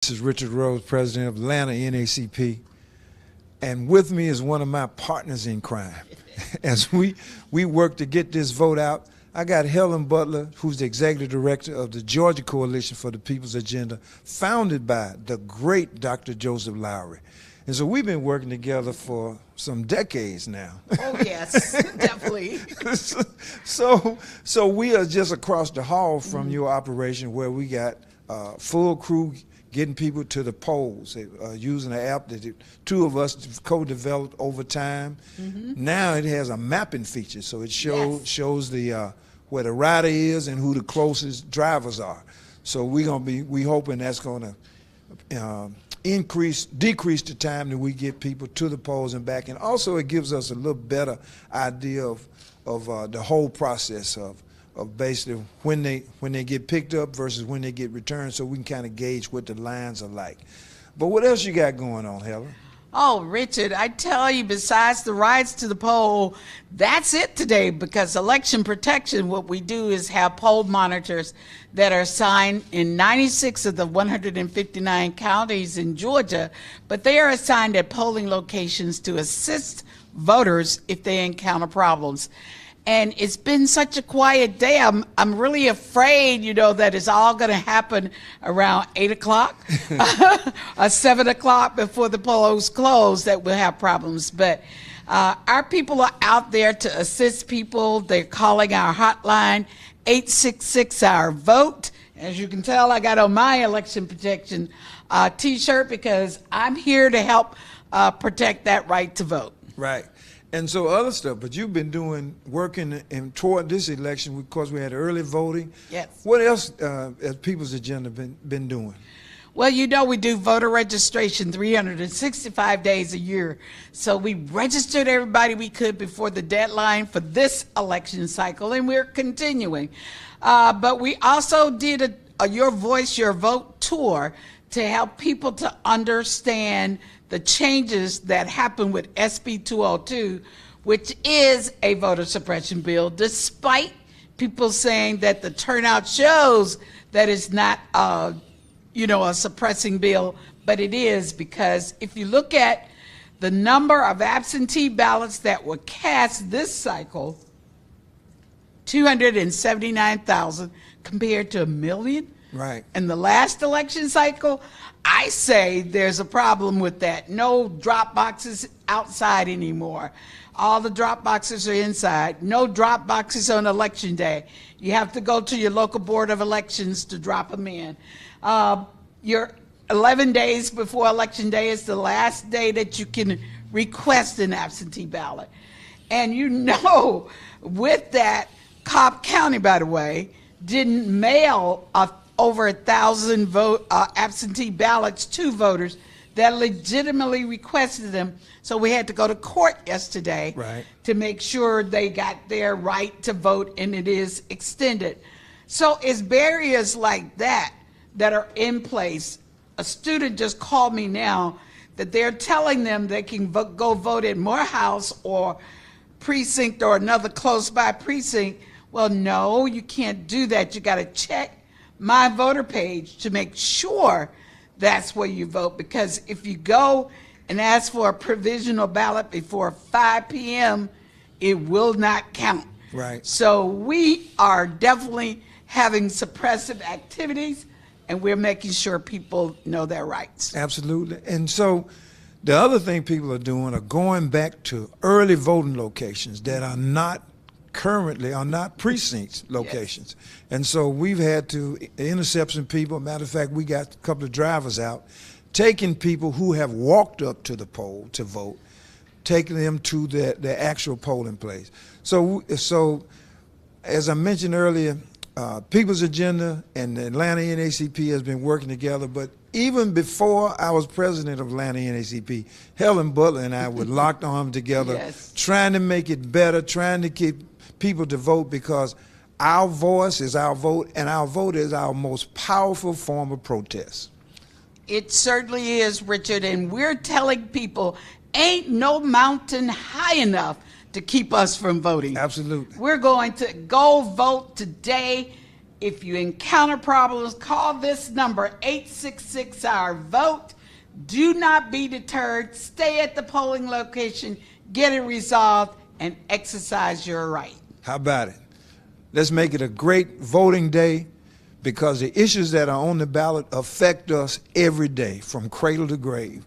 This is Richard Rose, president of Atlanta NACP, and with me is one of my partners in crime. As we work to get this vote out, I got Helen Butler, who's the executive director of the Georgia Coalition for the People's Agenda, founded by the great Dr. Joseph Lowry. And so we've been working together for some decades now. Oh, yes, definitely. So we are just across the hall from your operation, where we got full crew getting people to the polls, using an app that two of us co-developed over time. Now it has a mapping feature, so it shows the where the rider is and who the closest drivers are. So we hoping that's going to decrease the time that we get people to the polls and back, and also it gives us a little better idea of the whole process of basically when they get picked up versus when they get returned, so we can kind of gauge what the lines are like. But what else you got going on, Helen? Oh, Richard, I tell you, besides the rides to the poll, that's it today, because election protection, what we do is have poll monitors that are assigned in 96 of the 159 counties in Georgia, but they are assigned at polling locations to assist voters if they encounter problems. And it's been such a quiet day. I'm really afraid, that it's all going to happen around 8 o'clock or 7 o'clock before the polls close, that we'll have problems. But our people are out there to assist people. They're calling our hotline, 866-OUR-VOTE. As you can tell, I got on my election protection T-shirt because I'm here to help protect that right to vote. Right. And so other stuff, but you've been working toward this election because we had early voting. Yes. What else has People's Agenda been doing? Well, we do voter registration 365 days a year. So we registered everybody we could before the deadline for this election cycle, and we're continuing. But we also did a Your Voice, Your Vote tour to help people to understand the changes that happened with SB 202, which is a voter suppression bill, despite people saying that the turnout shows that it's not a suppressing bill, but it is, because if you look at the number of absentee ballots that were cast this cycle, 279,000 compared to 1 million. Right. In the last election cycle, I say there's a problem with that. No drop boxes outside anymore. All the drop boxes are inside. No drop boxes on election day. You have to go to your local board of elections to drop them in. Your 11 days before election day is the last day that you can request an absentee ballot. And with that, Cobb County, by the way, didn't mail over 1,000 absentee ballots to voters that legitimately requested them. So we had to go to court yesterday to make sure they got their right to vote, and it is extended. So it's barriers like that are in place. A student just called me now that they're telling them they can go vote at Morehouse or precinct or another close by precinct. Well, no, you can't do that. You got to check my voter page to make sure that's where you vote, because if you go and ask for a provisional ballot before 5 p.m., it will not count. Right. So we are definitely having suppressive activities, and we're making sure people know their rights. Absolutely. And so the other thing people are doing are going back to early voting locations that are not precinct locations. Yes. And so we've had to intercept some people. Matter of fact, we got a couple of drivers out, taking people who have walked up to the poll to vote, taking them to the actual polling place. So as I mentioned earlier, People's Agenda and the Atlanta NACP has been working together, but even before I was president of Atlanta NACP, Helen Butler and I were locked arms together, trying to make it better, trying to get people to vote, because our voice is our vote, and our vote is our most powerful form of protest. It certainly is, Richard, and we're telling people ain't no mountain high enough to keep us from voting. Absolutely. We're going to go vote today If you encounter problems, call this number, 866-OUR-VOTE. Do not be deterred. Stay at the polling location, get it resolved, and exercise your right. How about it? Let's make it a great voting day, because the issues that are on the ballot affect us every day from cradle to grave.